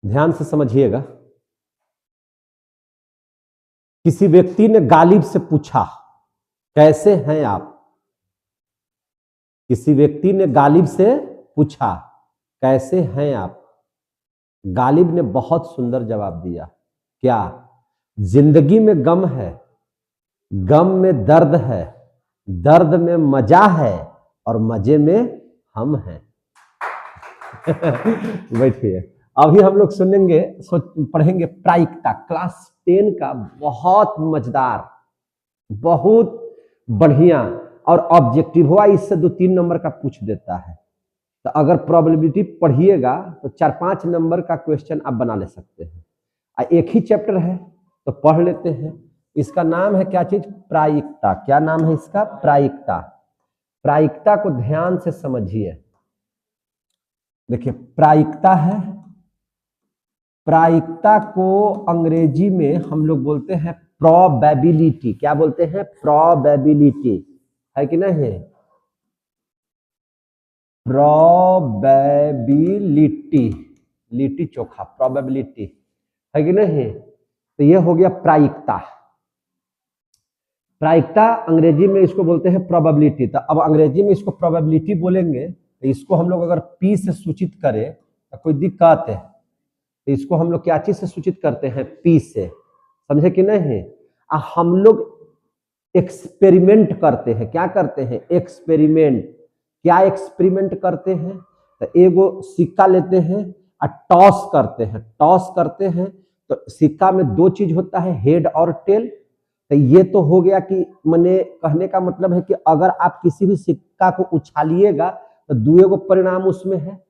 ध्यान से समझिएगा। किसी व्यक्ति ने गालिब से पूछा, कैसे हैं आप? किसी व्यक्ति ने गालिब से पूछा, कैसे हैं आप? गालिब ने बहुत सुंदर जवाब दिया। क्या? जिंदगी में गम है, गम में दर्द है, दर्द में मजा है और मजे में हम हैं। बैठिए। अभी हम लोग सुनेंगे, पढ़ेंगे प्रायिकता, क्लास 10 का बहुत मजेदार, बहुत बढ़िया और ऑब्जेक्टिव हुआ। इससे 2-3 नंबर का पूछ देता है। तो अगर प्रोबेबिलिटी पढ़िएगा तो 4-5 नंबर का क्वेश्चन आप बना ले सकते हैं। एक ही चैप्टर है तो पढ़ लेते हैं। इसका नाम है क्या चीज? प्रायिकता। क्या नाम है इसका? प्रायिकता। प्रायिकता को ध्यान से समझिए। देखिए, प्रायिकता है, प्रायिकता को अंग्रेजी में हम लोग बोलते हैं प्रोबेबिलिटी। क्या बोलते हैं? प्रोबेबिलिटी, है कि नहीं? प्रोबेबिलिटी, लिट्टी चोखा, प्रोबेबिलिटी, है कि नहीं? तो ये हो गया प्रायिकता। प्रायिकता अंग्रेजी में इसको बोलते हैं प्रोबेबिलिटी। तो अब अंग्रेजी में इसको प्रोबेबिलिटी बोलेंगे तो इसको हम लोग अगर पी से सूचित करें तो कोई दिक्कत है। तो इसको हम लोग क्या चीज से सूचित करते हैं? पी से। समझे कि नहीं? हम लोग एक्सपेरिमेंट करते हैं। क्या करते हैं? एक्सपेरिमेंट। क्या एक्सपेरिमेंट करते हैं? तो एगो सिक्का लेते हैं और टॉस करते हैं। टॉस करते हैं तो सिक्का में 2 चीज होता है, हेड और टेल। तो ये तो हो गया कि मैंने कहने का मतलब है कि अगर आप किसी भी सिक्का को उछालिएगा तो 2 गो परिणाम उसमें है।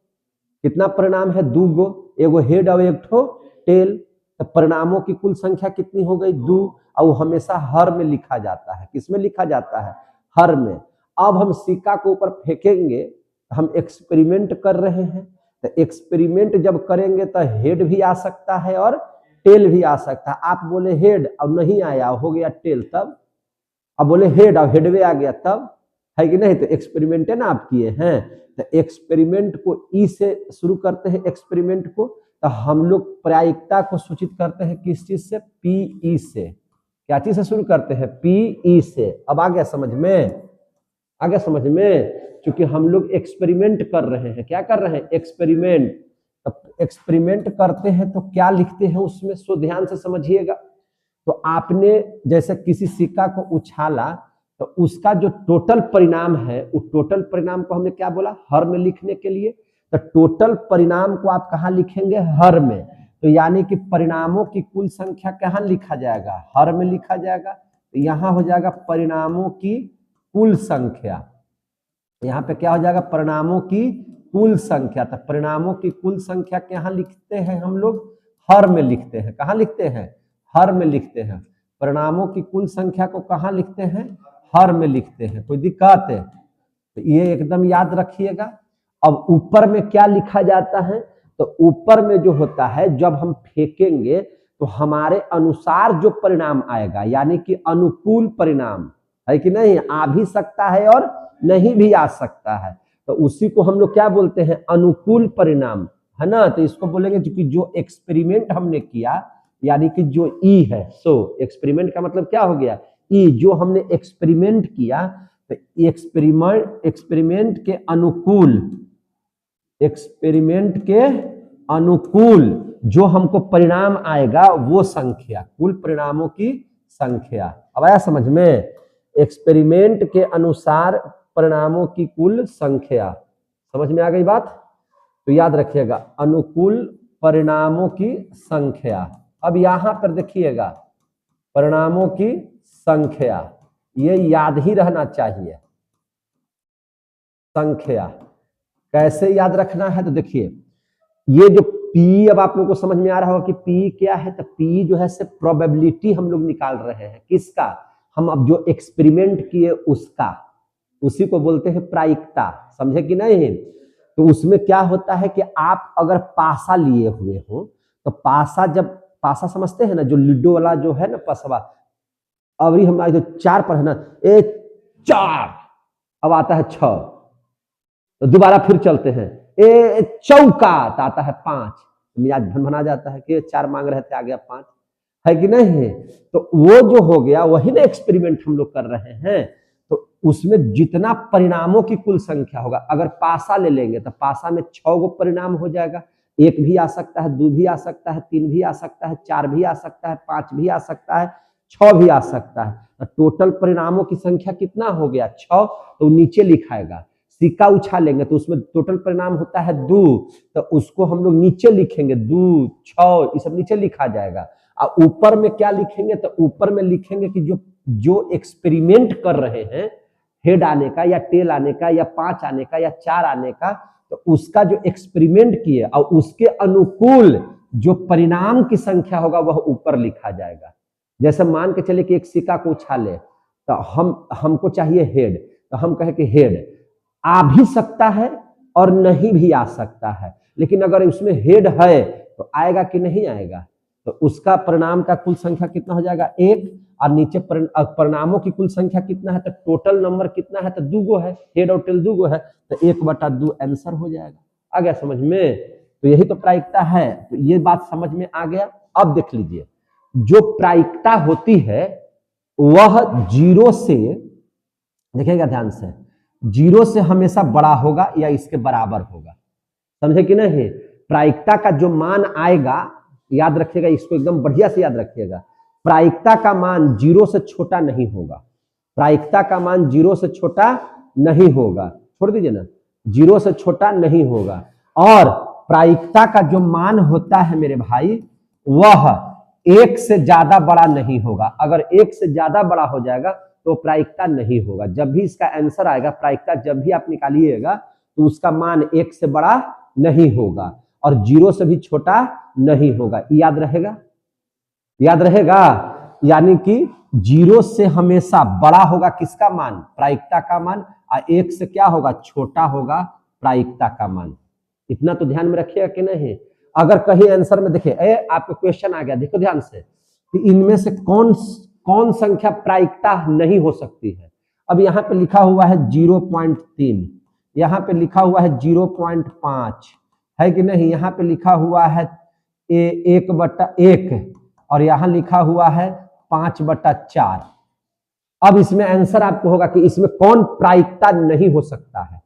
कितना परिणाम है? 2 गो, एगो हेड और एक ठो टेल। तो परिणामों की कुल संख्या कितनी हो गई? 2। और वो हमेशा हर में लिखा जाता है। किसमें लिखा जाता है? हर में। अब हम सिक्का को ऊपर फेंकेंगे, हम एक्सपेरिमेंट कर रहे हैं। तो एक्सपेरिमेंट जब करेंगे तो हेड भी आ सकता है और टेल भी आ सकता है। आप बोले हेड अब नहीं आया, हो गया टेल, तब? अब बोले हेड और हेडवे आ गया, तब? है कि नहीं? तो एक्सपेरिमेंट है ना आप किए हैं। तो एक्सपेरिमेंट को ई से शुरू करते हैं। एक्सपेरिमेंट को तो हम लोग प्रायिकता को सूचित करते हैं किस चीज से? पीई से। क्या चीज से शुरू करते हैं? पीई से। अब आ गया समझ में? आ गया समझ में? क्योंकि हम लोग एक्सपेरिमेंट कर रहे हैं। क्या कर रहे हैं? एक्सपेरिमेंट। एक्सपेरिमेंट करते हैं तो क्या लिखते हैं उसमें? सो ध्यान से समझिएगा। तो आपने जैसे किसी सिक्का को उछाला तो उसका जो टोटल परिणाम है, उस टोटल परिणाम को हमने क्या बोला? हर में लिखने के लिए। तो टोटल परिणाम को आप कहाँ लिखेंगे? हर में। तो यानी कि परिणामों की कुल संख्या कहाँ लिखा जाएगा? हर में लिखा जाएगा। तो यहाँ हो जाएगा परिणामों की कुल संख्या। यहाँ पे क्या हो जाएगा? परिणामों की कुल संख्या। तो परिणामों की कुल संख्या कहाँ लिखते हैं हम लोग? हर में लिखते हैं। कहाँ लिखते हैं? हर में लिखते हैं। परिणामों की कुल संख्या को कहाँ लिखते हैं? हर में लिखते हैं। कोई दिक्कत है? तो ये एकदम याद रखिएगा। अब ऊपर में क्या लिखा जाता है? तो ऊपर में जो होता है, जब हम फेंकेंगे तो हमारे अनुसार जो परिणाम आएगा, यानी कि अनुकूल परिणाम, है कि नहीं? आ भी सकता है और नहीं भी आ सकता है। तो उसी को हम लोग क्या बोलते हैं? अनुकूल परिणाम, है ना? तो इसको बोलेंगे कि जो एक्सपेरिमेंट हमने किया, यानी कि जो ई है, सो एक्सपेरिमेंट का मतलब क्या हो गया? ई। जो हमने एक्सपेरिमेंट किया तो एक्सपेरिमेंट के अनुकूल, एक्सपेरिमेंट के अनुकूल जो हमको परिणाम आएगा वो संख्या, कुल परिणामों की संख्या। अब आया समझ में? एक्सपेरिमेंट के अनुसार परिणामों की कुल संख्या। समझ में आ गई बात? तो याद रखिएगा, अनुकूल परिणामों की संख्या। अब यहां पर देखिएगा, परिणामों की संख्या, ये याद ही रहना चाहिए। संख्या कैसे याद रखना है? तो देखिए, ये जो पी, अब आप लोगों को समझ में आ रहा होगा कि पी क्या है। तो पी जो है से प्रोबेबिलिटी हम लोग निकाल रहे हैं। किसका? हम अब जो एक्सपेरिमेंट किए उसका, उसी को बोलते हैं प्रायिकता। समझे कि नहीं? तो उसमें क्या होता है कि आप अगर पासा लिए हुए हो तो पासा, जब पासा समझते हैं ना, जो लूडो वाला जो है ना पसवा, अभी हम जो 4 पर है ना, 4, अब आता है 6, तो दोबारा फिर चलते हैं, ए चौका, तो आता है 5, तो मिजाज भनभना जाता है कि 4 मांग रहे थे आ गया 5, है कि नहीं। तो वो जो हो गया वही ना एक्सपेरिमेंट हम लोग कर रहे हैं। तो उसमें जितना परिणामों की कुल संख्या होगा, अगर पासा ले लेंगे तो पासा में 6 गो परिणाम हो जाएगा। 1 भी आ सकता है, 2 भी आ सकता है, 3 भी आ सकता है, 4 भी आ सकता है, 5 भी आ सकता है, 6 भी आ सकता है। तो टोटल परिणामों की संख्या कितना हो गया 6। तो नीचे लिखाएगा, सिक्का उछालेंगे तो उसमें टोटल परिणाम होता है 2, तो उसको हम लोग नीचे लिखेंगे 2, 6, ये सब नीचे लिखा जाएगा। और ऊपर में क्या लिखेंगे, तो ऊपर में लिखेंगे कि जो जो एक्सपेरिमेंट कर रहे हैं, हेड आने का या टेल आने का या 5 आने का या 4 आने का, तो उसका जो एक्सपेरिमेंट किए और उसके अनुकूल जो परिणाम की संख्या होगा वह ऊपर लिखा जाएगा। जैसे मान के चले कि एक सिक्का को उछाले, तो हमको चाहिए हेड, तो हम कहे कि हेड आ भी सकता है और नहीं भी आ सकता है, लेकिन अगर उसमें हेड है तो आएगा कि नहीं आएगा। तो उसका परिणाम का कुल संख्या कितना हो जाएगा 1, और नीचे परिणामों की कुल संख्या कितना है, तो टोटल नंबर कितना है, तो 2 गो है, हेड और टेल 2 गो है, तो 1/2 आंसर हो जाएगा। आ गया समझ में। तो यही तो प्रायिकता है। तो ये बात समझ में आ गया। अब देख लीजिए, जो प्रायिकता होती है वह 0 से, देखिएगा ध्यान से, 0 से हमेशा बड़ा होगा या इसके बराबर होगा। समझे कि नहीं। प्रायिकता का जो मान आएगा, याद रखिएगा, इसको एकदम बढ़िया से याद रखिएगा, प्रायिकता का मान 0 से छोटा नहीं होगा। प्रायिकता का मान 0 से छोटा नहीं होगा, छोड़ दीजिए ना, 0 से छोटा नहीं होगा। और प्रायिकता का जो मान होता है मेरे भाई, वह 1 से ज्यादा बड़ा नहीं होगा। अगर 1 से ज्यादा बड़ा हो जाएगा तो प्रायिकता नहीं होगा। जब भी इसका आंसर आएगा, प्रायिकता जब भी आप निकालिएगा, तो उसका मान 1 से बड़ा नहीं होगा और 0 से भी छोटा नहीं होगा। याद रहेगा, याद रहेगा। यानी कि 0 से हमेशा बड़ा होगा किसका मान, प्रायिकता का मान, और 1 से क्या होगा, छोटा होगा प्रायिकता का मान। इतना तो ध्यान में रखिएगा कि नहीं। अगर कहीं आंसर में देखिए, आपको क्वेश्चन आ गया, देखो ध्यान से, कि इनमें से कौन संख्या प्रायिकता नहीं हो सकती है। अब यहाँ पे लिखा हुआ है 0.3, यहाँ पे लिखा हुआ है 0.5, है कि नहीं। यहाँ पे लिखा हुआ है 1/1 और यहाँ लिखा हुआ है 5/4। अब इसमें आंसर आपको होगा कि इसमें कौन प्रायिकता नहीं हो सकता है।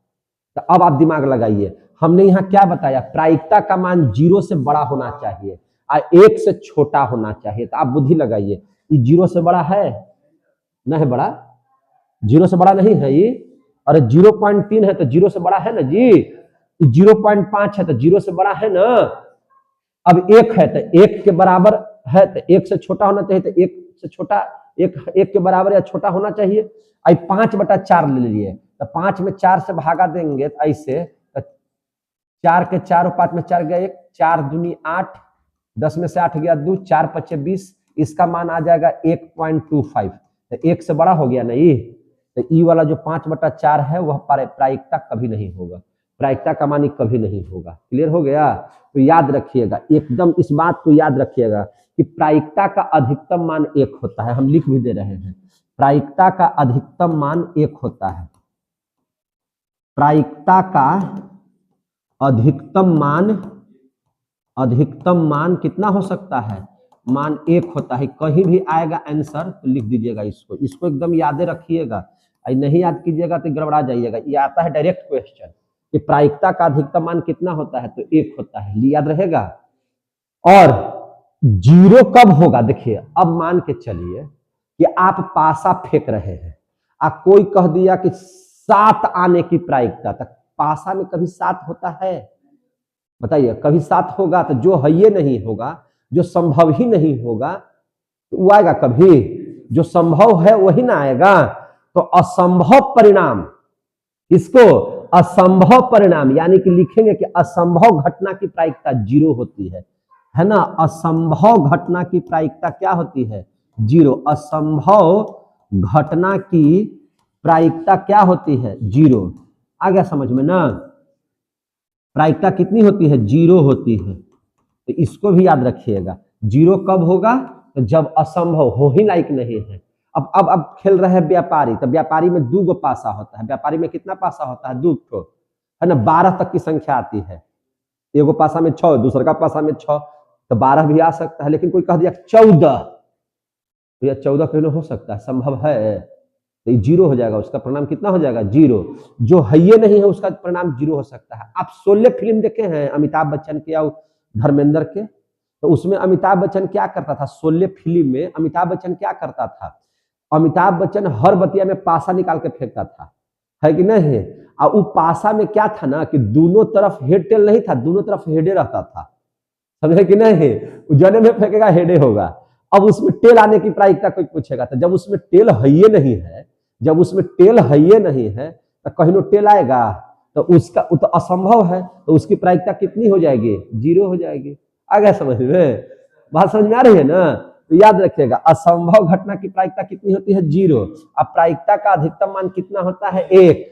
तो अब आप दिमाग लगाइए, हमने यहाँ क्या बताया, प्रायिकता का मान 0 से बड़ा होना चाहिए और 1 से छोटा होना चाहिए। तो आप बुद्धि लगाइए, ये 0 से बड़ा है, नहीं बड़ा, 0 से बड़ा नहीं है ये। अरे 0.3 है तो 0 से बड़ा है ना जी। 0.5 है तो 0 से बड़ा है ना। अब 1 है तो 1 के बराबर है, तो 1 से छोटा होना चाहिए, तो 1 से छोटा, 1 के बराबर या छोटा होना चाहिए। अब 5/4 ले लीजिए, तो 5 में 4 से भागा देंगे तो ऐसे, तो 4 के 4 और 5 में 4 गया 1, 4 दूनी 8, 10 में से 8 गया 2, 4 5 20, इसका मान आ जाएगा 1.25। तो 1 से बड़ा हो गया ना ये। तो ई वाला जो 5/4 है वह प्रायिकता कभी नहीं होगा, प्रायिकता का मान कभी नहीं होगा। क्लियर हो गया। तो याद रखिएगा, एकदम इस बात को याद रखिएगा कि प्रायिकता का अधिकतम मान 1 होता है। हम लिख भी दे रहे हैं, प्रायिकता का अधिकतम मान 1 होता है। प्रायिकता का अधिकतम मान कितना हो सकता है, मान 1 होता है। कहीं भी आएगा आंसर तो लिख दीजिएगा, इसको एकदम याद रखिएगा। नहीं याद कीजिएगा तो गड़बड़ा जाइएगा। ये आता है डायरेक्ट क्वेश्चन कि प्रायिकता का अधिकतम मान कितना होता है, तो 1 होता है, याद रहेगा। और 0 कब होगा, देखिए अब मान के चलिए कि आप पासा फेंक रहे हैं, आप कोई कह दिया कि 7 आने की प्रायिकता, तक पासा में कभी 7 होता है, बताइए कभी 7 होगा। तो जो है ये नहीं होगा, जो संभव ही नहीं होगा, तो वो आएगा कभी, जो संभव है वही ना आएगा। तो असंभव परिणाम, इसको असंभव परिणाम, यानी कि लिखेंगे कि असंभव घटना की प्रायिकता 0 होती है ना। असंभव घटना की प्रायिकता क्या होती है, 0। असंभव घटना की प्रायिकता क्या होती है, 0। आ गया समझ में ना। प्रायिकता कितनी होती है, 0 होती है। तो इसको भी याद रखिएगा। 0 कब होगा, तो जब असंभव हो ही लायक नहीं है। अब खेल रहे हैं व्यापारी, तो व्यापारी में 2 गो पासा होता है। व्यापारी में कितना पासा होता है, 2 ठो, है ना। 12 तक की संख्या आती है। एगो पासा में 6, दूसरा का पासा में 6, तो 12 भी आ सकता है। लेकिन कोई कह दिया 14, तो यह 14 कहीं हो सकता है, संभव है, तो ये 0 हो जाएगा, उसका परिणाम कितना हो जाएगा 0। जो है ये नहीं है उसका परिणाम 0 हो सकता है। आप 16 फिल्म देखे हैं अमिताभ बच्चन के या धर्मेंद्र के, तो उसमें अमिताभ बच्चन क्या करता था, 16 फिल्म में अमिताभ बच्चन क्या करता था, अमिताभ बच्चन हर बतिया में पासा निकाल के फेंकता था, है कि नहीं है। और वो पासा में क्या था ना कि दोनों तरफ हेड टेल नहीं था, दोनों तरफ हेडे रहता था, समझे कि नहीं है। जने में फेंकेगा हेडे होगा। अब उसमें टेल आने की प्रायिकता कोई पूछेगा, तो जब उसमें टेल है ये नहीं है, जब उसमें टेल है ये नहीं है, तो कहीं नो टेल आएगा, तो उसका तो असंभव है, तो उसकी प्रायिकता कितनी हो जाएगी 0 हो जाएगी। आ गया समझ में, बात समझ में आ रही है ना। तो याद रखिएगा असंभव घटना की प्रायिकता कितनी होती है 0। अब प्रायिकता का अधिकतम मान कितना होता है 1।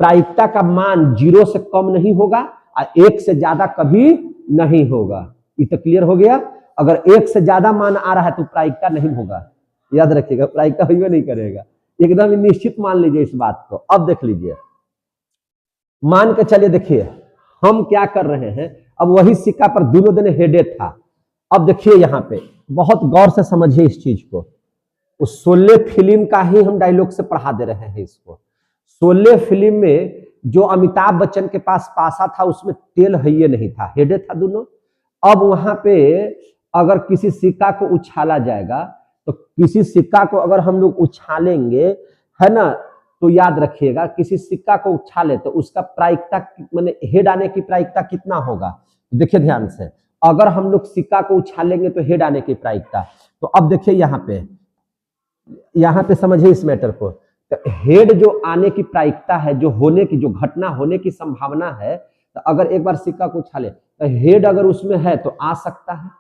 प्रायिकता का मान 0 से कम नहीं होगा और 1 से ज्यादा कभी नहीं होगा। ये तो क्लियर हो गया। अगर 1 से ज्यादा मान आ रहा है तो प्रायिकता नहीं होगा, याद रखिएगा, प्रायिकता हुई नहीं करेगा, एकदम निश्चित मान लीजिए इस बात को। अब देख लीजिए, मान के चलिए, देखिए हम क्या कर रहे हैं, अब वही सिक्का पर दोनों दिन हेडे था। अब देखिए यहाँ पे बहुत गौर से समझिए इस चीज को। उस 16 फिल्म का ही हम डायलॉग से पढ़ा दे रहे हैं इसको। 16 फिल्म में जो अमिताभ बच्चन के पास पासा था उसमें टेल है ये नहीं था, हेडे था दोनों। अब वहां पे अगर किसी सिक्का को उछाला जाएगा, तो किसी सिक्का को अगर हम लोग उछालेंगे, है ना, तो याद रखिएगा किसी सिक्का को उछाले तो उसका प्रायिकता माने हेड आने की प्रायिकता कितना होगा। देखिए ध्यान से, अगर हम लोग सिक्का को उछालेंगे तो हेड आने की प्रायिकता, तो अब देखिए यहाँ पे समझिए इस मैटर को। तो हेड जो आने की प्रायिकता है, जो होने की, जो घटना होने की संभावना है, तो अगर एक बार सिक्का को उछाले तो हेड अगर उसमें है तो आ सकता है,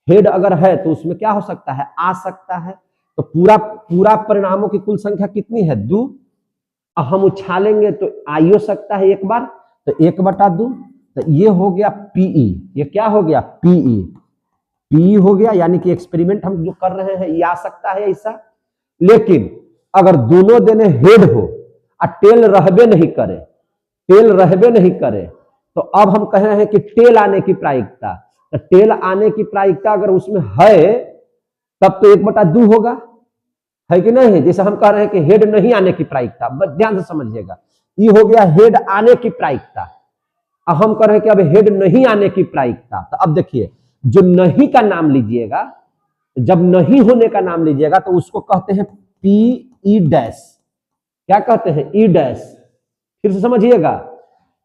हेड अगर है तो उसमें क्या हो सकता है, आ सकता है। तो पूरा परिणामों की कुल संख्या कितनी है 2। हम उछालेंगे तो आ ही हो सकता है एक बार, तो 1/2। तो ये हो गया पीई, ये क्या हो गया पीई हो गया, यानी कि एक्सपेरिमेंट हम जो कर रहे हैं ये आ सकता है ऐसा। लेकिन अगर दोनों देने हेड हो और टेल रहबे नहीं करे, तो अब हम कह रहे हैं कि टेल आने की प्रायिकता, तो टेल आने की प्रायिकता अगर उसमें है तब तो 1/2 होगा, है कि नहीं। जैसे हम कह रहे हैं कि हेड नहीं आने की प्रायिकता, बस ध्यान से समझिएगा, ये हो गया हेड आने की प्रायिकता। अब हम कह रहे हैं कि अब हेड नहीं आने की प्रायिकता। तो अब देखिए, जो नहीं का नाम लीजिएगा, जब नहीं होने का नाम लीजिएगा तो उसको कहते हैं पीई डैश। क्या कहते हैं ई डैश। फिर से समझिएगा,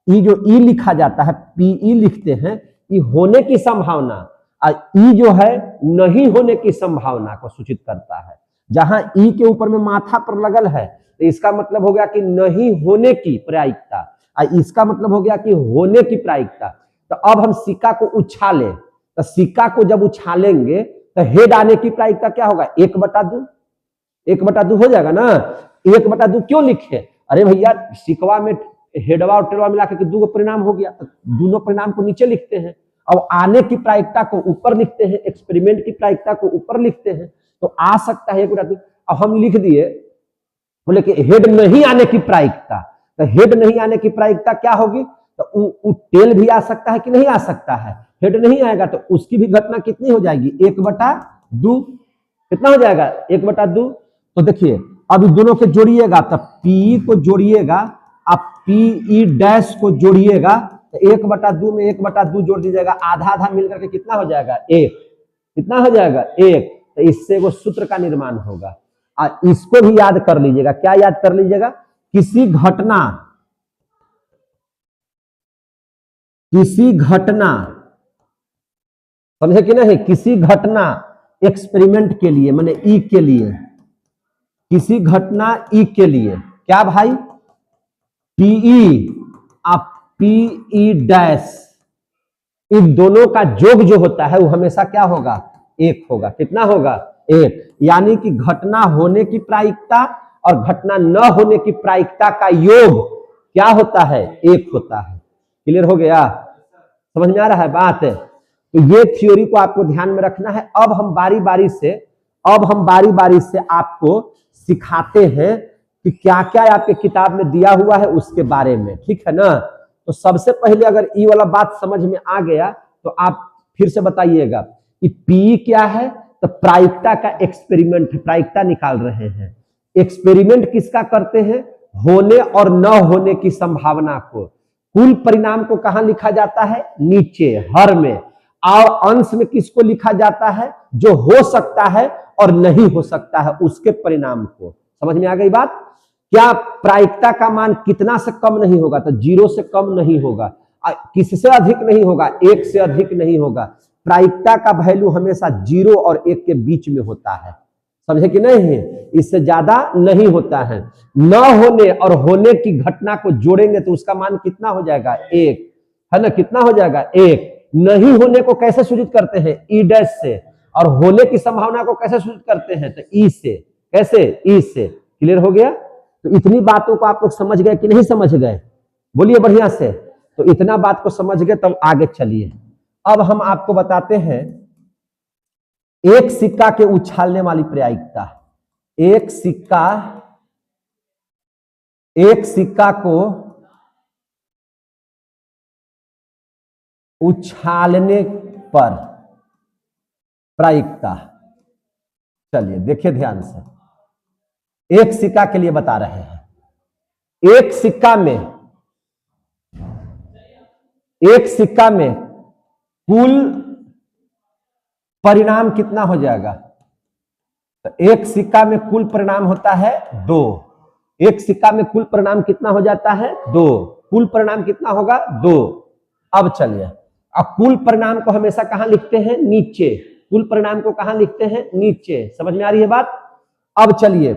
ई जो ई लिखा जाता है, पीई लिखते हैं, ई होने की संभावना, और ई जो है नहीं होने की संभावना को सूचित करता है। जहां ई के ऊपर में माथा पर लगल है तो इसका मतलब हो गया कि नहीं होने की प्रायिकता, और इसका मतलब हो गया कि होने की प्रायिकता। तो अब हम सिक्का को उछाले, तो सिक्का को जब उछालेंगे तो हेड आने की प्रायिकता क्या होगा 1/2। 1/2 हो जाएगा ना। 1/2 क्यों लिखे, अरे भैया सिक्का में हेडवा और टेलवा मिला के 2 परिणाम हो गया, तो दोनों परिणाम को नीचे लिखते हैं, और आने की प्रायिकता को ऊपर लिखते हैं, एक्सपेरिमेंट की प्रायिकता को ऊपर लिखते हैं, तो आ सकता है 1/2। अब हम लिख दिए बोले कि हेड नहीं आने की प्रायिकता, तो हेड नहीं आने की प्रायिकता क्या होगी, तो टेल भी आ सकता है कि नहीं आ सकता है। हेड नहीं आएगा तो उसकी भी घटना कितनी हो जाएगी 1/2। कितना हो जाएगा 1/2। तो देखिए अब दोनों के जोड़िएगा, तो पी को जोड़िएगा, आप पीई डैश को जोड़िएगा, तो 1/2 में 1/2 जोड़ दीजिएगा, आधा आधा मिलकर के कितना हो जाएगा 1। कितना हो जाएगा 1। तो इससे वो सूत्र का निर्माण होगा। और इसको भी याद कर लीजिएगा, क्या याद कर लीजिएगा, किसी घटना समझे कि नहीं, किसी घटना एक्सपेरिमेंट के लिए, माने ई के लिए, किसी घटना ई के लिए क्या भाई पीई आप पीई डैश, इन दोनों का योग जो होता है वो हमेशा क्या होगा 1 होगा। कितना होगा 1। यानी कि घटना होने की प्रायिकता और घटना न होने की प्रायिकता का योग क्या होता है 1 होता है। क्लियर हो गया, समझ में आ रहा है बात। तो ये थ्योरी को आपको ध्यान में रखना है। अब हम बारी बारी से आपको सिखाते हैं कि क्या क्या आपके किताब में दिया हुआ है उसके बारे में, ठीक है ना। तो सबसे पहले अगर ई वाला बात समझ में आ गया तो आप फिर से बताइएगा कि पी क्या है, तो प्रायिकता का एक्सपेरिमेंट है, प्रायिकता निकाल रहे हैं। एक्सपेरिमेंट किसका करते हैं, होने और न होने की संभावना को। कुल परिणाम को कहां लिखा जाता है, नीचे हर में, और अंश में किसको लिखा जाता है, जो हो सकता है और नहीं हो सकता है उसके परिणाम को। समझ में आ गई बात। क्या प्रायिकता का मान कितना से कम नहीं होगा, तो 0 से कम नहीं होगा, किससे अधिक नहीं होगा, 1 से अधिक नहीं होगा। प्रायिकता का वैल्यू हमेशा 0 और 1 के बीच में होता है, समझे कि नहीं, इससे ज्यादा नहीं होता है। न होने और होने की घटना को जोड़ेंगे तो उसका मान कितना हो जाएगा, 1 है ना, कितना हो जाएगा 1। नहीं होने को कैसे सूचित करते हैं, ई डैश से, और होने की संभावना को कैसे सूचित करते हैं, तो ई से। कैसे, ई से। क्लियर हो गया। तो इतनी बातों को आप लोग समझ गए कि नहीं समझ गए, बोलिए बढ़िया से। तो इतना बात को समझ गए तब आगे चलिए। अब हम आपको बताते हैं एक सिक्का के उछालने वाली प्रायिकता। एक सिक्का को उछालने पर प्रायिकता। चलिए देखिए ध्यान से, एक सिक्का के लिए बता रहे हैं। एक सिक्का में कुल परिणाम कितना हो जाएगा, तो एक सिक्का में कुल परिणाम होता है 2। एक सिक्का में कुल परिणाम कितना हो जाता है, 2। कुल परिणाम कितना होगा, 2। अब चलिए, अब कुल परिणाम को हमेशा कहां लिखते हैं, नीचे। कुल परिणाम को कहां लिखते हैं, नीचे। समझ में आ रही है बात। अब चलिए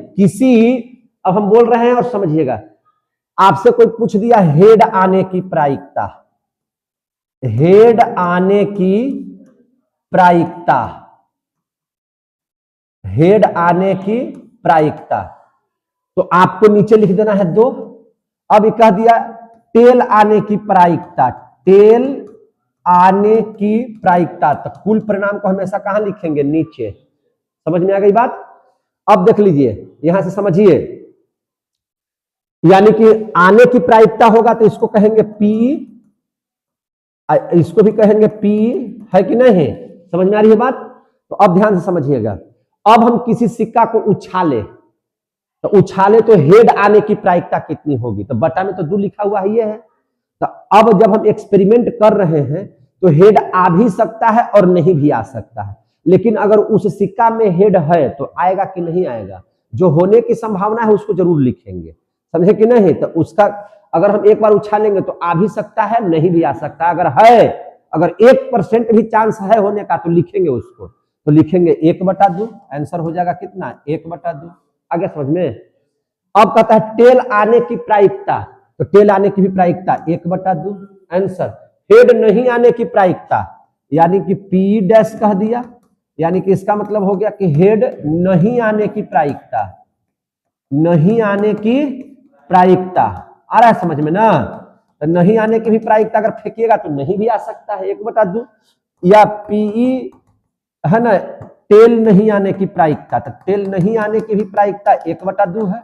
अब हम बोल रहे हैं और समझिएगा, आपसे कोई पूछ दिया हेड आने की प्रायिकता। हेड आने की प्रायिकता, हेड आने की प्रायिकता, तो आपको नीचे लिख देना है 2। अब कह दिया टेल आने की प्रायिकता, टेल आने की प्रायिकता, तो कुल परिणाम को हमेशा कहां लिखेंगे, नीचे। समझ में आ गई बात। अब देख लीजिए, यहां से समझिए, यानी कि आने की प्रायिकता होगा तो इसको कहेंगे पी, इसको भी कहेंगे पी, है कि नहीं। समझ में आ रही है बात। तो अब ध्यान से समझिएगा, अब हम किसी सिक्का को उछाले तो हेड आने की प्रायिकता कितनी होगी, तो बटा में तो 2 लिखा हुआ है, ये है। तो अब जब हम एक्सपेरिमेंट कर रहे हैं तो हेड आ भी सकता है और नहीं भी आ सकता है, लेकिन अगर उस सिक्का में हेड है तो आएगा कि नहीं आएगा, जो होने की संभावना है उसको जरूर लिखेंगे, समझे कि नहीं। तो उसका अगर हम एक बार उछालेंगे तो आ भी सकता है, नहीं भी आ सकता। अगर 1% भी चांस है होने का तो लिखेंगे उसको, तो लिखेंगे 1/2। आंसर हो जाएगा कितना, 1/2। आगे समझ में। अब कहता है टेल आने की प्रायिकता, तो टेल आने की भी प्रायिकता 1/2 आंसर। हेड नहीं आने की प्रायिकता, यानी कि पी डैश कह दिया, यानी कि इसका मतलब हो गया कि हेड नहीं आने की प्रायिकता, नहीं आने की प्रायिकता। आ रहा है समझ में ना। तो नहीं आने की भी प्रायिकता अगर फेंकिएगा तो नहीं भी आ सकता है, 1/2। या पीई है ना, टेल नहीं आने की प्रायिकता, तो टेल नहीं आने की भी प्रायिकता 1/2 है।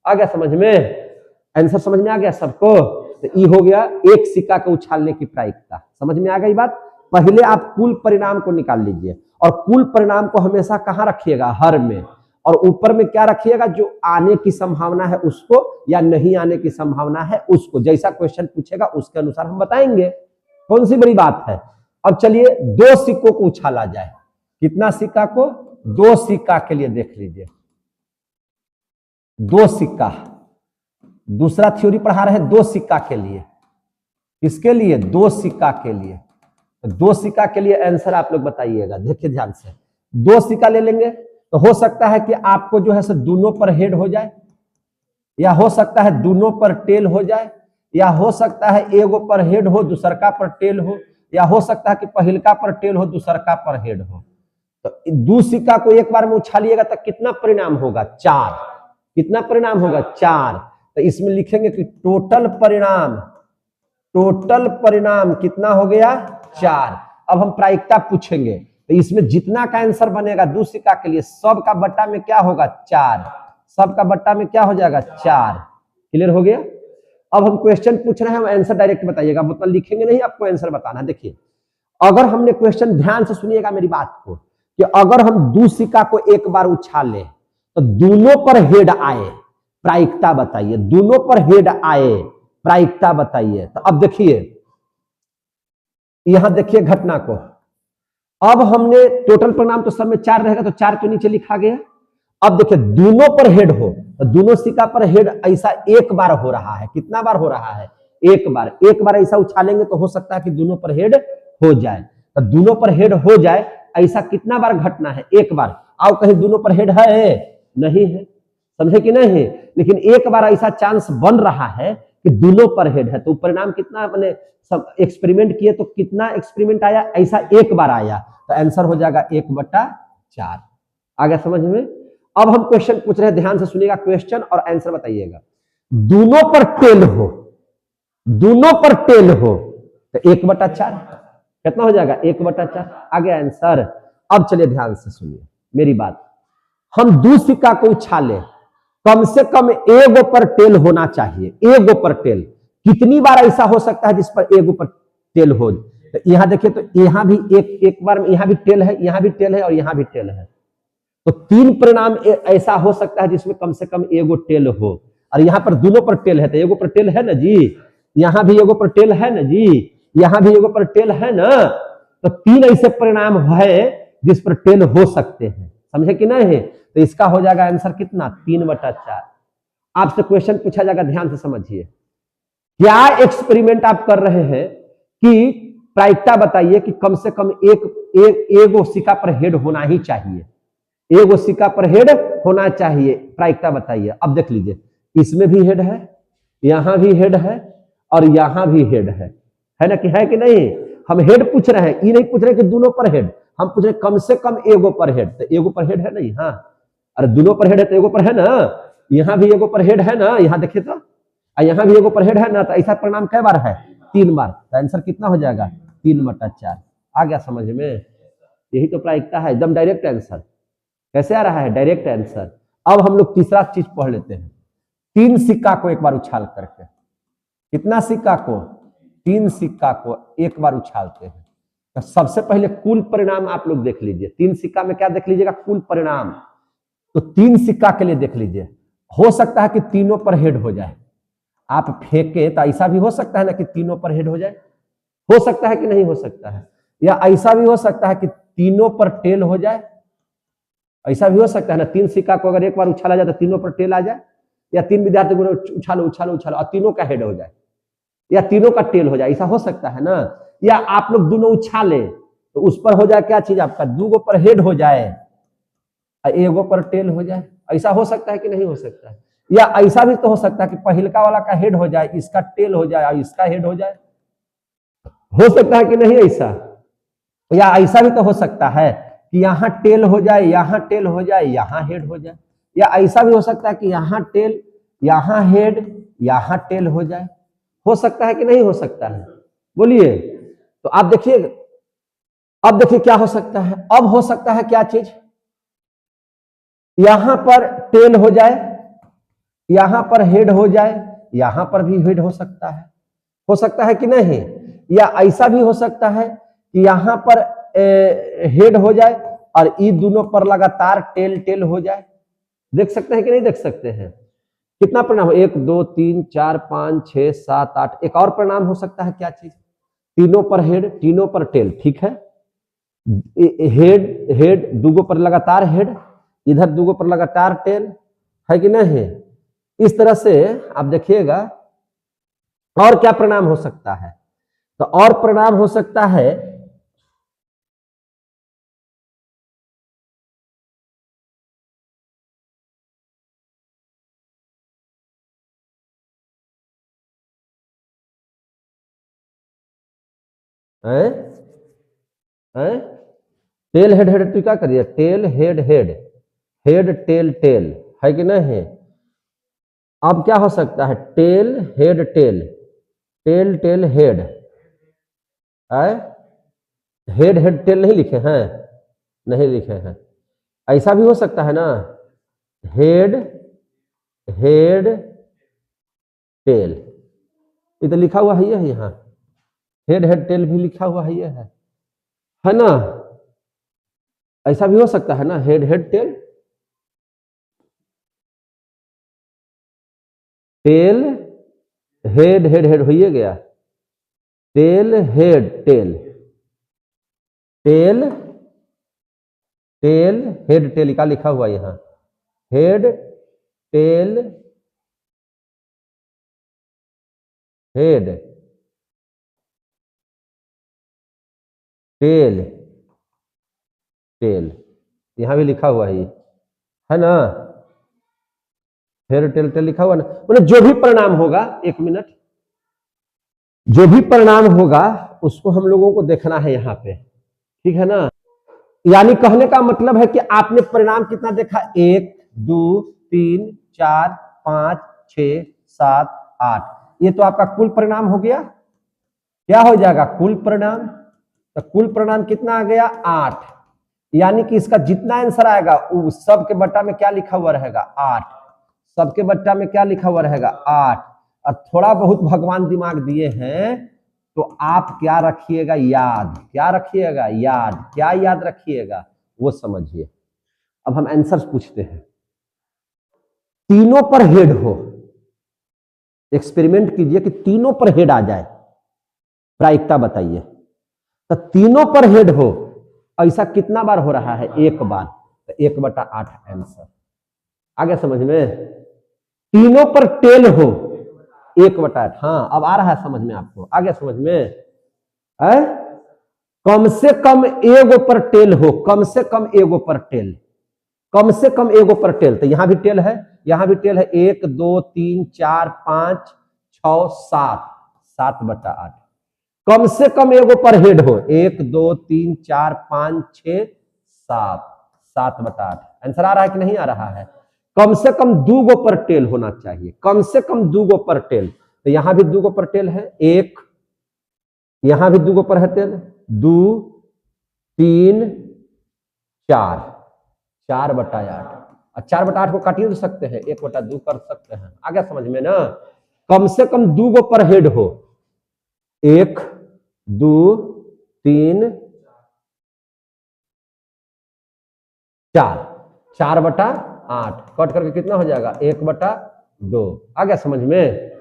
आ गया समझ में, आंसर समझ में आ गया सबको। तो ये हो गया एक सिक्का को उछालने की प्रायिकता। समझ में आ गई बात। पहले आप कुल परिणाम को निकाल लीजिए, और कुल परिणाम को हमेशा कहां रखिएगा, हर में, और ऊपर में क्या रखिएगा, जो आने की संभावना है उसको या नहीं आने की संभावना है उसको। जैसा क्वेश्चन पूछेगा उसके अनुसार हम बताएंगे, कौन सी बड़ी बात है। अब चलिए 2 सिक्कों को उछाला जाए। कितना सिक्का को, 2 सिक्का के लिए देख लीजिए, 2 सिक्का। दूसरा थ्योरी पढ़ा रहे हैं 2 सिक्का के लिए। किसके लिए, 2 सिक्का के लिए। 2 सिक्का के लिए आंसर आप लोग बताइएगा, देखिए ध्यान से। 2 सिक्का ले लेंगे तो हो सकता है कि आपको जो है सो दोनों पर हेड हो जाए, या हो सकता है दोनों पर टेल हो जाए, या हो सकता है एगो पर हेड हो दूसरका पर टेल हो, या हो सकता है कि पहिलका पर टेल हो दूसरका पर हेड हो। तो 2 सिक्का को एक बार में उछालिएगा तो कितना परिणाम होगा, 4। कितना परिणाम होगा, 4। तो इसमें लिखेंगे कि टोटल परिणाम कितना हो गया, 4। अब हम प्रायिकता पूछेंगे, तो इसमें जितना का आंसर बनेगा 2 सिक्का के लिए, सब का बट्टा में क्या होगा, 4। सब का बट्टा में क्या हो जाएगा, 4। क्लियर हो गया। अब हम क्वेश्चन पूछ रहे हैं, हम आंसर डायरेक्ट बताइएगा, मतलब लिखेंगे नहीं, आपको आंसर बताना। देखिए अगर हमने क्वेश्चन, ध्यान से सुनिएगा मेरी बात को, कि अगर हम दो सिक्का को एक बार उछाले तो दोनों पर हेड आए, प्रायिकता बताइए। दोनों पर हेड आए, प्रायिकता बताइए। तो अब देखिए, यहां देखिए घटना को, अब हमने टोटल परिणाम तो सब में 4 रहेगा, तो 4 तो नीचे लिखा गया। अब देखिए दोनों पर हेड हो, तो दोनों सिक्का पर हेड ऐसा एक बार हो रहा है। कितना बार हो रहा है? एक बार। एक बार ऐसा उछालेंगे तो हो सकता है कि दोनों पर हेड हो जाए। तो दोनों पर हेड हो जाए, ऐसा कितना बार घटना है? एक बार। आओ कहीं दोनों पर हेड है? नहीं है, समझे कि नहीं? लेकिन एक बार ऐसा चांस बन रहा है कि दोनों पर हेड है। तो परिणाम कितना, मैंने सब एक्सपेरिमेंट किए तो कितना एक्सपेरिमेंट आया? ऐसा एक बार आया। तो आंसर हो जाएगा 1/4। आ गया समझ में? अब हम क्वेश्चन पूछ रहे हैं, ध्यान से सुनिएगा क्वेश्चन और आंसर बताइएगा। दोनों पर टेल हो, दोनों पर टेल हो, तो 1/4 कितना हो जाएगा? 1/4। आ गया आंसर। अब चलिए ध्यान से सुनिए मेरी बात। हम दो सिक्का को उछाले, कम से कम एगो पर टेल होना चाहिए। एगो पर टेल। कितनी बार ऐसा हो सकता है जिस पर एगो पर टेल हो? तो यहां देखिए, तो यहां भी एक बार में यहां भी टेल है, यहां भी टेल है और यहां भी टेल है। तो 3 परिणाम ऐसा हो सकता है जिसमें कम से कम एगो टेल हो। और यहां पर दोनों पर टेल है, तो एगो पर टेल है ना जी, यहां भी एगो पर टेल है ना जी, यहां भी एगो पर टेल है ना। तो 3 ऐसे परिणाम है जिस पर टेल हो सकते हैं, समझे कि नहीं? तो इसका हो जाएगा आंसर कितना? 3/4। आपसे क्वेश्चन पूछा जाएगा, ध्यान से समझिए। क्या एक्सपेरिमेंट आप कर रहे हैं कि प्रायिकता बताइए कि कम से कम एगो सिक्का पर हेड होना ही चाहिए। एगो सिक्का पर हेड होना चाहिए, प्रायिकता बताइए। अब देख लीजिए, इसमें भी हेड है, यहां भी हेड है और यहां भी हेड है ना? कि है कि नहीं? हम हेड पूछ रहे हैं, ये नहीं पूछ रहे कि दोनों पर हेड, हम पूछ रहे कम से कम एगो पर हेड। तो एगो पर हेड है नहीं? हाँ, अरे दोनों पर हेड है तो एगो पर है ना। यहां भी एगो पर हेड है ना, यहां देखिए तो, यहां भी एगो पर हेड है ना। तो ऐसा परिणाम कै बार है? 3 बार। तो आंसर कितना हो जाएगा? 3/4। आ गया समझ में? यही तो प्रायिकता है, एकदम डायरेक्ट आंसर। कैसे आ रहा है? Direct answer. अब हम लोग तीसरा चीज पढ़ लेते हैं। 3 सिक्का को एक बार उछाल करके, कितना सिक्का को? 3 सिक्का को एक बार उछालते हैं। तो सबसे पहले कुल परिणाम आप लोग देख लीजिए। 3 सिक्का में क्या देख लीजिएगा? कुल परिणाम। तो 3 सिक्का के लिए देख लीजिए, हो सकता है कि तीनों पर हेड हो जाए। आप फेंके तो ऐसा भी हो सकता है ना कि तीनों पर हेड हो जाए, हो सकता है कि नहीं हो सकता है? या ऐसा भी हो सकता है कि तीनों पर टेल हो जाए, ऐसा भी हो सकता है ना। 3 सिक्का को अगर एक बार उछाला जाए तो तीनों पर टेल आ जाए, या 3 विद्यार्थी को उछालो उछालो उछालो और तीनों का हेड हो जाए, या तीनों का टेल हो जाए, ऐसा हो सकता है ना। या आप लोग दोनों उछाले तो उस पर हो जाए क्या चीज आपका? 2 पर हेड हो जाए और एगो पर टेल हो जाए, ऐसा हो सकता है कि नहीं हो सकता है? या ऐसा भी तो हो सकता है कि पहिलका वाला का हेड हो जाए, इसका टेल हो जाए और इसका हेड हो जाए, हो सकता है कि नहीं ऐसा? या ऐसा भी तो हो सकता है कि यहां टेल हो जाए, यहां टेल हो जाए, यहां हेड हो जाए। या ऐसा भी हो सकता है कि यहां टेल, यहां हेड, यहां टेल हो जाए, हो सकता है कि नहीं हो सकता है? बोलिए। तो आप देखिए, अब देखिए क्या हो सकता है। अब हो सकता है क्या चीज? यहां पर टेल हो जाए, यहां पर हेड हो जाए, यहां पर भी हेड हो सकता है कि नहीं? या ऐसा भी हो सकता है कि यहां पर हेड हो जाए और ये दोनों पर लगातार टेल टेल हो जाए। देख सकते हैं कि नहीं देख सकते हैं? कितना परिणाम? 1 2 3 4 5 6 7 8। एक और परिणाम हो सकता है क्या चीज? तीनों पर हेड, तीनों पर टेल, ठीक है। हेड हेड, 2 पर लगातार हेड, इधर 2 पर लगातार टेल, है कि नहीं? इस तरह से आप देखिएगा। और क्या परिणाम हो सकता है? तो और परिणाम हो सकता है, हैं? हैं? टेल हेड हेड, तो क्या करिए? Tail head head, head tail tail, है कि नहीं? अब क्या हो सकता है? Tail head tail, tail tail head है। हेड हेड टेल नहीं लिखे हैं? नहीं लिखे हैं। ऐसा भी हो सकता है ना, हेड हेड टेल, ये तो लिखा हुआ है यहाँ, हेड हेड टेल भी लिखा हुआ है ना। ऐसा भी हो सकता है ना, head head tail, tail head head head हो गया, tail head tail, tail tail head tail का लिखा हुआ यहाँ, head tail head tail tail, यहां भी लिखा हुआ है ना, हेड टेल टेल लिखा हुआ ना। मतलब जो भी परिणाम होगा, एक मिनट, जो भी परिणाम होगा उसको हम लोगों को देखना है यहाँ पे, ठीक है ना। यानी कहने का मतलब है कि आपने परिणाम कितना देखा, 1 2 3 4 5 6 7 8, ये तो आपका कुल परिणाम हो गया। क्या हो जाएगा, कुल परिणाम। तो कुल परिणाम कितना आ गया, 8। यानी कि इसका जितना आंसर आएगा उस सब के बट्टा में क्या लिखा हुआ रहेगा, 8। सबके बट्टा में क्या लिखा हुआ रहेगा, 8। और थोड़ा बहुत भगवान दिमाग दिए हैं तो आप क्या रखिएगा, याद। क्या रखिएगा, याद। क्या याद रखिएगा वो समझिए। अब हम आंसर पूछते हैं। तीनों पर हेड हो, एक्सपेरिमेंट कीजिए कि तीनों पर हेड आ जाए, प्रायिकता बताइए। तो तीनों पर हेड हो, ऐसा कितना बार हो रहा है, एक बार। तो 1/8 आंसर आ गया समझ में। तीनों पर टेल हो, 1/8। हाँ अब आ रहा है समझ में आपको, आ गया समझ में है? कम से कम एगो पर टेल हो, कम से कम एगो पर टेल, कम से कम एगो पर टेल। तो यहां भी टेल है, यहां भी टेल है, 1 2 3 4 5 6 7, 7/8। कम से कम एगो पर हेड हो, 1 2 3 4 5 6 7, 7/8। आंसर आ रहा है कि नहीं आ रहा है? कम से कम 2 पर टेल होना चाहिए, कम से कम 2 पर टेल। तो यहां भी 2 पर टेल है, 1, यहां भी 2 पर है टेल, 2 3 4, 4/8। और 4/8 को काटिए तो सकते हैं, 1/2 कर सकते हैं। आ गया समझ में ना। कम से कम 2 पर हेड हो, 1 2 3 4, 4/8 कट करके कितना हो जाएगा, 1/2। आ गया समझ में।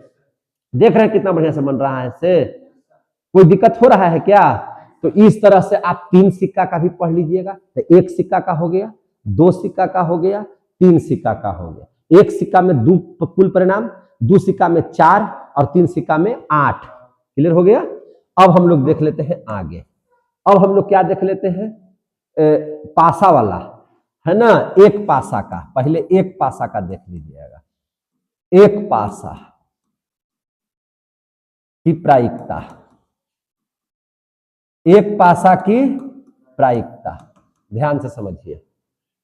देख रहे हैं कितना बढ़िया से बन रहा है इससे, कोई दिक्कत हो रहा है क्या? तो इस तरह से आप 3 सिक्का का भी पढ़ लीजिएगा। तो 1 सिक्का का हो गया, 2 सिक्का का हो गया, 3 सिक्का का हो गया। 1 सिक्का में 2 कुल परिणाम, 2 सिक्का में 4 और 3 सिक्का में 8। क्लियर हो गया। अब हम लोग देख लेते हैं आगे। अब हम लोग क्या देख लेते हैं, पासा वाला है ना, एक पासा का। पहले एक पासा का देख लीजिएगा। एक पासा की प्रायिकता, एक पासा की प्रायिकता, ध्यान से समझिए।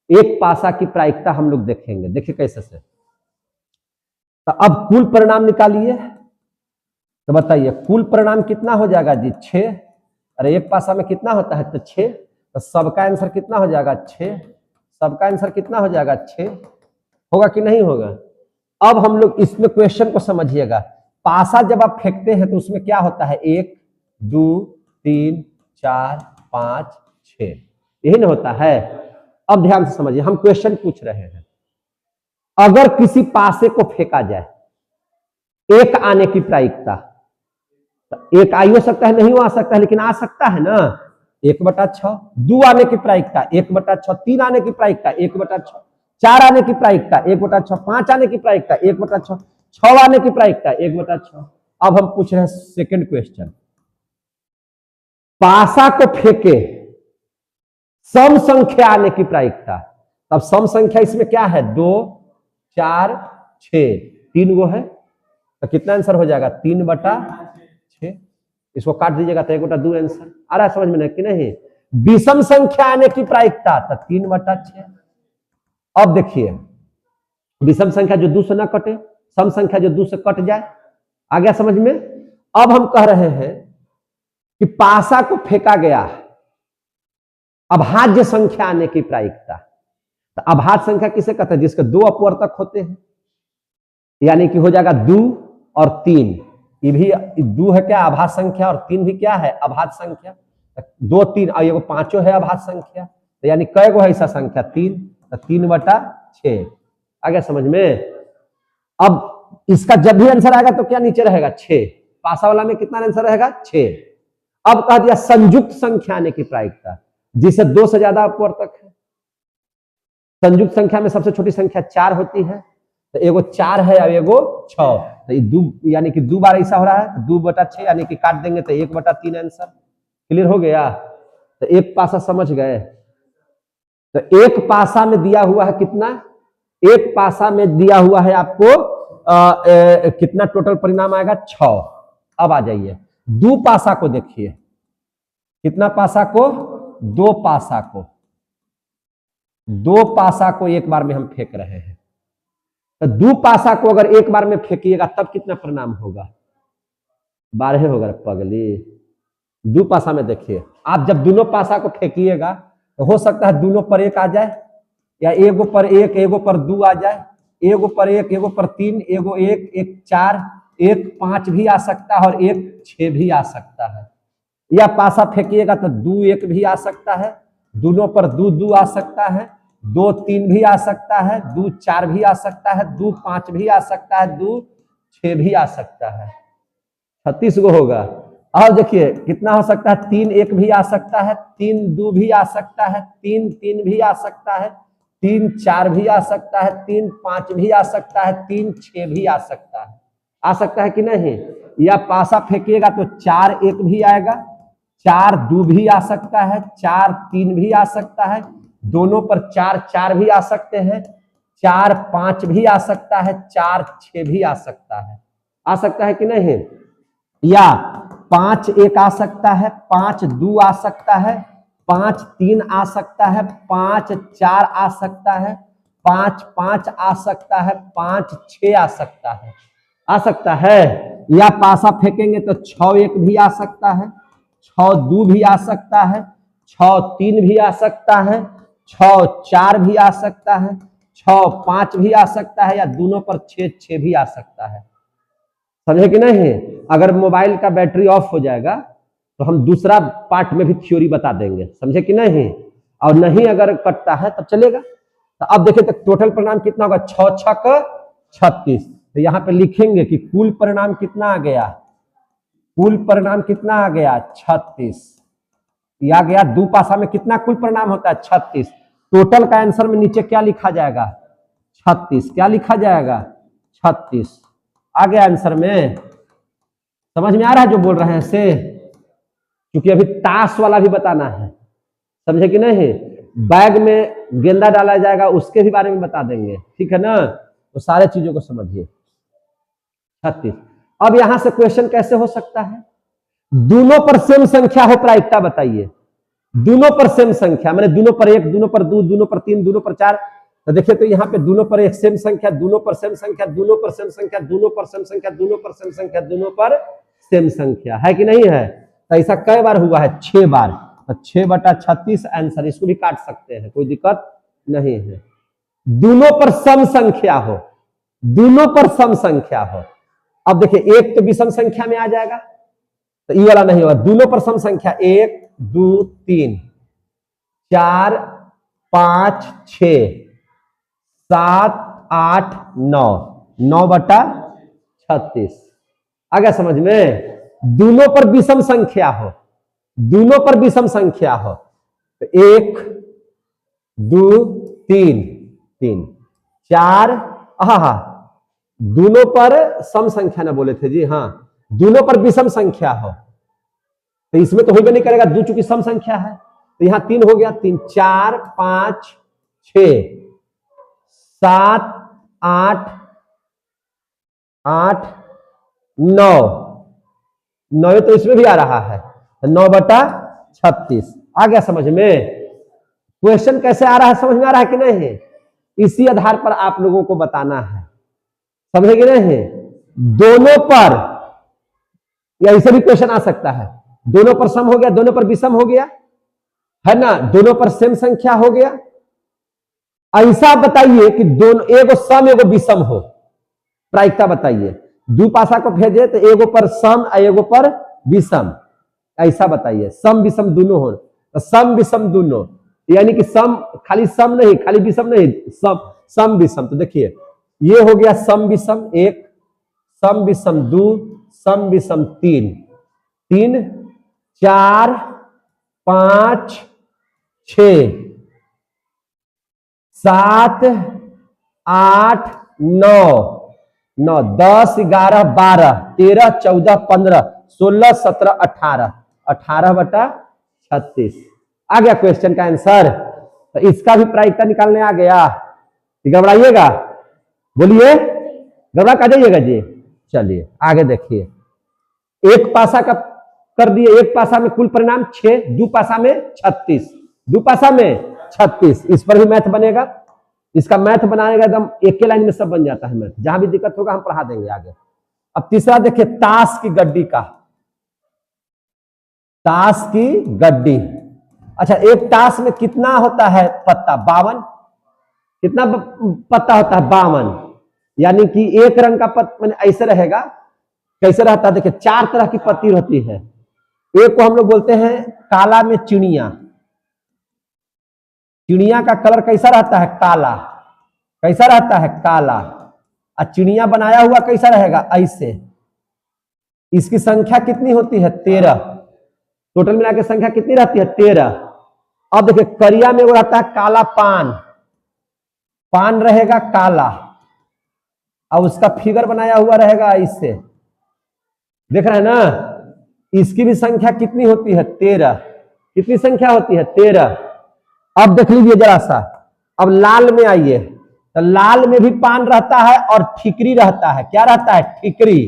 एक पासा की प्रायिकता हम लोग देखेंगे, देखिए कैसे से। तो अब कुल परिणाम निकालिए। तो बताइए कुल परिणाम कितना हो जाएगा जी, 6। अरे एक पासा में कितना होता है, तो 6। तो सबका आंसर कितना हो जाएगा, 6। सबका आंसर कितना हो जाएगा, 6। होगा कि नहीं होगा? अब हम लोग इसमें क्वेश्चन को समझिएगा। पासा जब आप फेंकते हैं तो उसमें क्या होता है, 1 2 3 4 5 6, यही ना होता है। अब ध्यान से समझिए, हम क्वेश्चन पूछ रहे हैं। अगर किसी पासे को फेंका जाए, 1 आने की प्रायिकता, तो 1 आ ही हो सकता है, नहीं हो आ सकता है, लेकिन आ सकता है ना, 1/6। 2 आने की प्रायिकता 1/6, 3 आने की प्रायिकता 1/6, 4 आने की प्रायिकता 1/6, 5 आने की प्रायिकता 1/6, 6 आने की प्रायिकता 1/6। अब हम पूछ रहे हैं सेकंड क्वेश्चन। पासा को फेंके, सम संख्या आने की प्रायिकता। अब सम संख्या इसमें क्या है, 2 4 6, 3 गो है। तो कितना आंसर हो जाएगा, 3/6। इसको काट दीजिएगा तो 1/2 आंसर आ रहा है समझ में कि नहीं। विषम संख्या आने की प्रायिकता तो 3/6। अब देखिए, विषम संख्या जो 2 से ना कटे, सम संख्या जो 2 से कट जाए। आ गया समझ में। अब हम कह रहे हैं कि पासा को फेंका गया, अभाज्य संख्या आने की प्रायिकता। तो अभाज्य संख्या किसे कहते हैं, जिसके 2 अपवर्तक होते हैं। यानी कि हो जाएगा 2 और 3। ये भी 2 है क्या अभाज्य संख्या, और 3 भी क्या है अभाज्य संख्या। 2 3 और ये 5 है अभाज्य संख्या, तो यानी कै गो है ऐसा संख्या 3, तो 3/6 आ गया समझ में। अब इसका जब भी आंसर आएगा तो क्या नीचे रहेगा 6, पासा वाला में कितना आंसर रहेगा 6। अब कह दिया संयुक्त संख्या आने की प्रायिकता, जिसे 2 से ज्यादा अपवर्तक है। संयुक्त संख्या में सबसे छोटी संख्या 4 होती है, तो एगो 4 है और एगो 6, तो ये 2 यानी कि 2 बार ऐसा हो रहा है, 2/6 यानी कि काट देंगे तो 1/3 आंसर। क्लियर हो गया, तो एक पासा समझ गए। तो एक पासा में दिया हुआ है कितना, एक पासा में दिया हुआ है आपको कितना टोटल परिणाम आएगा 6। अब आ जाइए 2 पासा को देखिए, कितना पासा को 2 पासा को, 2 पासा को एक बार में हम फेंक रहे हैं। तो 2 पासा को अगर एक बार में फेंकिएगा तब कितना परिणाम होगा 12 होगा पगली। 2 पासा में देखिए, आप जब दोनों पासा को फेंकिएगा तो हो सकता है दोनों पर 1 आ जाए, या एगो पर 1 एगो पर 2 आ जाए, एगो पर 1 एगो पर 3, एगो 1 1 4 1 5 भी आ सकता है और 1 6 भी आ सकता है। या पासा फेंकिएगा तो 2 1 भी आ सकता है, दोनों पर 2 2 आ सकता है, 2 3 भी आ सकता है, 2 4 भी आ सकता है, 2 5 भी आ सकता है, 2 6 भी आ सकता है। 36 गो होगा। और देखिए कितना हो सकता है, 3 1 भी आ सकता है, 3 2 भी आ सकता है, 3 3 भी आ सकता है, 3 4 भी आ सकता है, 3 5 भी आ सकता है, 3 6 भी आ सकता है कि नहीं। या पासा फेंकिएगा तो 4 1 भी आएगा, 4 2 भी आ सकता है, 4 3 भी आ सकता है, दोनों पर 4 4 भी आ सकते हैं, 4 5 भी आ सकता है, 4 6 भी आ सकता है कि नहीं। या 5 1 आ सकता है, 5 2 आ सकता है, 5 3 आ सकता है, 5 4 आ सकता है, 5 5 आ सकता है, 5 6 आ सकता है। या पासा फेंकेंगे तो 6 1 भी आ सकता है, 6 2 भी आ सकता है, 6 3 भी आ सकता है, 6 4 भी आ सकता है, 6 5 भी आ सकता है, या दोनों पर 6 6 भी आ सकता है। समझे कि नहीं। अगर मोबाइल का बैटरी ऑफ हो जाएगा तो हम दूसरा पार्ट में भी थ्योरी बता देंगे, समझे कि नहीं। और नहीं अगर कटता है तब चलेगा। तो अब देखिए तो टोटल परिणाम कितना होगा 6 6 36। तो यहाँ पे लिखेंगे कि कुल परिणाम कितना आ गया, कुल परिणाम कितना आ गया 36। आ गया 2 पासा में कितना कुल परिणाम होता है 36। टोटल का आंसर में नीचे क्या लिखा जाएगा 36, क्या लिखा जाएगा 36 आ गया आंसर में। समझ में आ रहा है जो बोल रहे हैं से, क्योंकि अभी ताश वाला भी बताना है, समझे कि नहीं। बैग में गेंदा डाला जाएगा उसके भी बारे में बता देंगे, ठीक है ना। तो सारे चीजों को समझिए। 36। अब यहां से क्वेश्चन कैसे हो सकता है, दोनों पर सेम संख्या हो प्रायिकता बताइए। दोनों पर सेम संख्या मैंने दोनों पर 1 दोनों पर 2 दोनों पर 3 दोनों पर 4। तो देखिए तो यहाँ पे दोनों पर एक सेम संख्या, दोनों पर सेम संख्या, दोनों पर सेम संख्या, दोनों पर सेम संख्या, दोनों पर सेम संख्या, दोनों पर सेम संख्या है कि नहीं है। तो ऐसा कई बार हुआ है 6 बार। तो 6/36 आंसर, इसको भी काट सकते हैं, कोई दिक्कत नहीं है। दोनों पर सम संख्या हो, दोनों पर सम संख्या हो। अब देखिए एक तो विषम संख्या में आ जाएगा, तो ये वाला नहीं होगा। दोनों पर सम संख्या 1 2 3 4 5 6 7 8 9 9/36 आ गया समझ में। दोनों पर विषम संख्या हो, दोनों पर विषम संख्या हो, तो 1 2 3 3 4 हाँ दोनों पर सम संख्या ना बोले थे जी, हाँ दोनों पर विषम संख्या हो, तो इसमें तो होगा नहीं करेगा, 2 चूंकि सम संख्या है। तो यहां 3 हो गया, 3 4 5 6 7 8 8 9 9 तो इसमें भी आ रहा है, 9/36 आ गया समझ में। क्वेश्चन कैसे आ रहा है समझ में आ रहा है कि नहीं, इसी आधार पर आप लोगों को बताना है, समझे कि नहीं। दोनों पर, या ऐसे भी क्वेश्चन आ सकता है, दोनों पर सम हो गया, दोनों पर विषम हो गया, है ना, दोनों पर सेम संख्या हो गया। ऐसा बताइए कि दोनों एगो सम एगो विषम हो, प्रायिकता बताइए। दुपासा को भेजे तो एगो पर सम और एगो पर विषम, ऐसा बताइए। सम विषम दोनों हो तो सम विषम दोनों, यानी कि सम खाली सम नहीं, खाली विषम नहीं, सम विषम। तो देखिए ये हो गया सम विषम 1, सम विषम 2, सम विषम 3, 3 4 5 6 7 8 9 9 10 11 12 13 14 15 16 17 18 18 बटा 36 आ गया क्वेश्चन का आंसर। तो इसका भी प्रायिकता निकालने आ गया। घबराइएगा, बोलिए, घबरा कर जाइएगा जी। चलिए आगे देखिए, एक पासा का कर दिए, एक पासा में कुल परिणाम 6, दो पासा में 36, दो पासा में 36। इस पर भी मैथ बनेगा, इसका मैथ बनाएगा एकदम एक ही लाइन में सब बन जाता है मैथ। जहां भी दिक्कत होगा हम पढ़ा देंगे आगे। अब तीसरा देखिए, ताश की गड्डी का, ताश की गड्डी। अच्छा, एक ताश में कितना होता है पत्ता? 52। कितना पत्ता होता है? 52। यानी कि एक रंग का पत्ता ऐसे रहेगा, कैसे रहता है? देखिए 4 तरह की पत्ती होती है। एक को हम लोग बोलते हैं काला में चिड़िया। चिड़िया का कलर कैसा रहता है? काला। कैसा रहता है? काला। और चिड़िया बनाया हुआ कैसा रहेगा? ऐसे। इसकी संख्या कितनी होती है? 13। टोटल मिला के संख्या कितनी रहती है? 13। अब देखिए करिया में वो रहता है काला पान, पान रहेगा काला, और उसका फिगर बनाया हुआ रहेगा इससे, देख रहे हैं ना? इसकी भी संख्या कितनी होती है? 13। कितनी संख्या होती है? 13। अब देख लीजिए जरा सा, अब लाल में आइए, तो लाल में भी पान रहता है और ठिकरी रहता है। क्या रहता है? ठिकरी।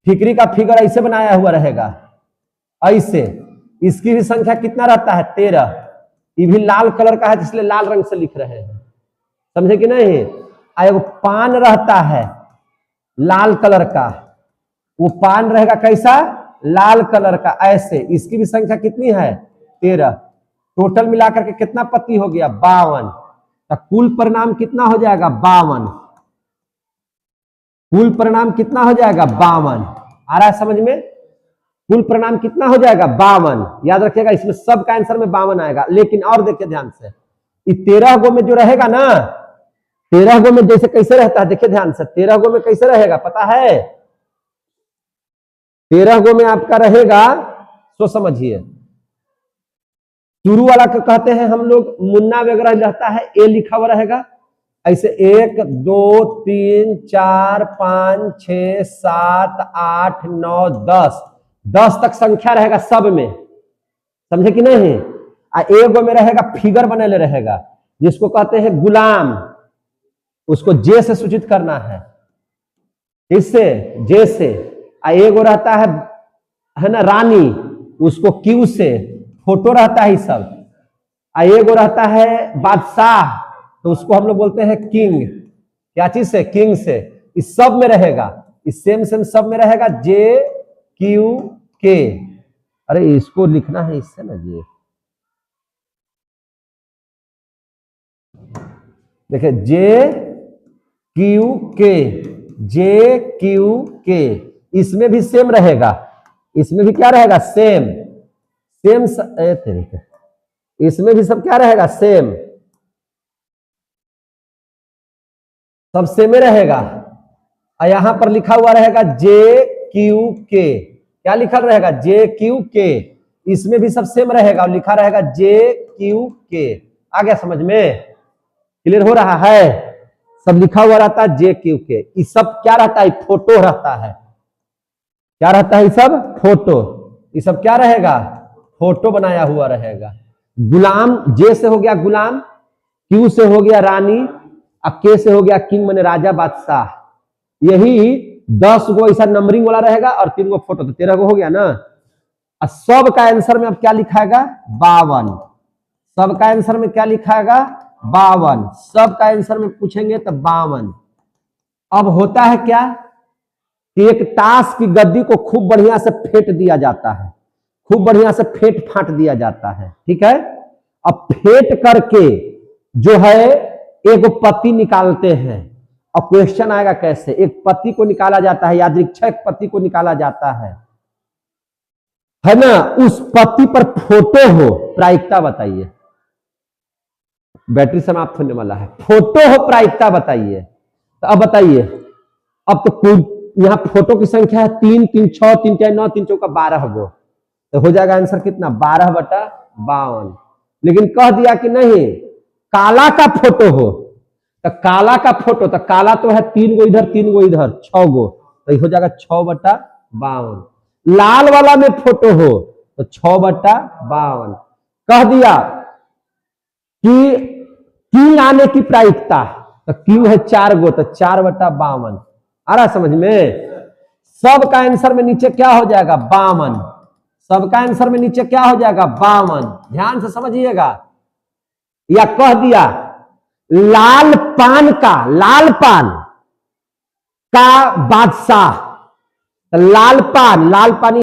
ठिकरी का फिगर ऐसे बनाया हुआ रहेगा, ऐसे। इसकी भी संख्या कितना रहता है? 13। ये भी लाल कलर का है, इसलिए लाल रंग से लिख रहे हैं, समझे कि नहीं? एगो पान रहता है लाल कलर का, वो पान रहेगा कैसा? लाल कलर का, ऐसे। इसकी भी संख्या कितनी है? 13। टोटल मिलाकर के कितना पत्ती हो गया? 52। तो कुल परिणाम कितना हो जाएगा? 52। कुल परिणाम कितना हो जाएगा? 52। आ रहा है समझ में? कुल परिणाम कितना हो जाएगा? 52। याद रखिएगा, इसमें सब का आंसर में 52 आएगा। लेकिन और देखिए ध्यान से, ये 13 गो में जो रहेगा ना, 13 गो में जैसे कैसे रहता है, देखिए ध्यान से, 13 गो में कैसे रहेगा पता है? 13 गो में आपका रहेगा, तो समझिए, शुरू वाला को कहते हैं हम लोग मुन्ना वगैरह रहता है, ए लिखा हुआ रहेगा ऐसे। 1 2 3 4 5 6 7 8 9 10, 10 तक संख्या रहेगा सब में, समझे कि नहीं? एगो में रहेगा फिगर बने रहेगा, जिसको कहते हैं गुलाम, उसको जे से सूचित करना है, इससे जे से। एगो रहता है ना रानी, उसको क्यू से, फोटो रहता है सब। एगो रहता है बादशाह, तो उसको हम लोग बोलते हैं किंग। क्या चीज से? किंग से। इस सब में रहेगा, इस सेम सेम सब में रहेगा जे क्यू के। अरे इसको लिखना है इससे ना जी, देखिए जे क्यू के, जे क्यू के। इसमें भी सेम रहेगा, इसमें भी क्या रहेगा? सेम। सेम तरीके, इसमें भी सब क्या रहेगा? सेम, सब सेम में रहेगा। और यहां पर लिखा हुआ रहेगा जे क्यू के। क्या लिखा रहेगा? जे क्यू के। इसमें भी सब सेम रहेगा और लिखा रहेगा जे क्यू के। आ गया समझ में? क्लियर हो रहा है? सब लिखा हुआ रहता है जे क्यू के। ये सब क्या रहता है? फोटो रहता है। क्या रहता है? ये सब फोटो। ये सब क्या रहेगा? फोटो बनाया हुआ रहेगा। गुलाम, जे से हो गया गुलाम, क्यू से हो गया रानी, अब के से हो गया किंग, माने राजा बादशाह। यही 10 गो ऐसा नंबरिंग वाला रहेगा और 3 गो फोटो, तो 13 गो हो गया ना। और सब का आंसर में अब क्या लिखाएगा? 52। सब का आंसर में क्या लिखाएगा? 52। सब का आंसर में पूछेंगे तो 52। अब होता है क्या कि एक ताश की गद्दी को खूब बढ़िया से फेंट दिया जाता है, खूब बढ़िया से फेंट फाट दिया जाता है, ठीक है? अब फेंट करके जो है एक पत्ती निकालते हैं, और क्वेश्चन आएगा कैसे, एक पति को निकाला जाता है, यादृच्छिक पति को निकाला जाता है ना, उस पति पर फोटो हो, प्रायिकता बताइए। बैटरी समाप्त होने वाला है, फोटो हो, प्रायिकता बताइए। तो अब बताइए, अब तो यहां फोटो की संख्या है 3, 3, 6, 3, 4, 9, 3, 4, 12 गो, तो हो जाएगा आंसर कितना, 12/52। लेकिन कह दिया कि नहीं काला का फोटो हो, तो काला का फोटो, तो काला तो है 3 गो इधर 3 गो इधर 6 गो, तो हो जाएगा 6/52। लाल वाला में फोटो हो तो 6/52। कह दिया कि किंग आने की प्रायिकता, तो किंग है 4 गो, तो 4/52। आ रहा समझ में? सबका आंसर में नीचे क्या हो जाएगा, 52। सबका आंसर में नीचे क्या हो जाएगा, 52। ध्यान से समझिएगा। या कह दिया लाल पान का बादशाह, लाल पान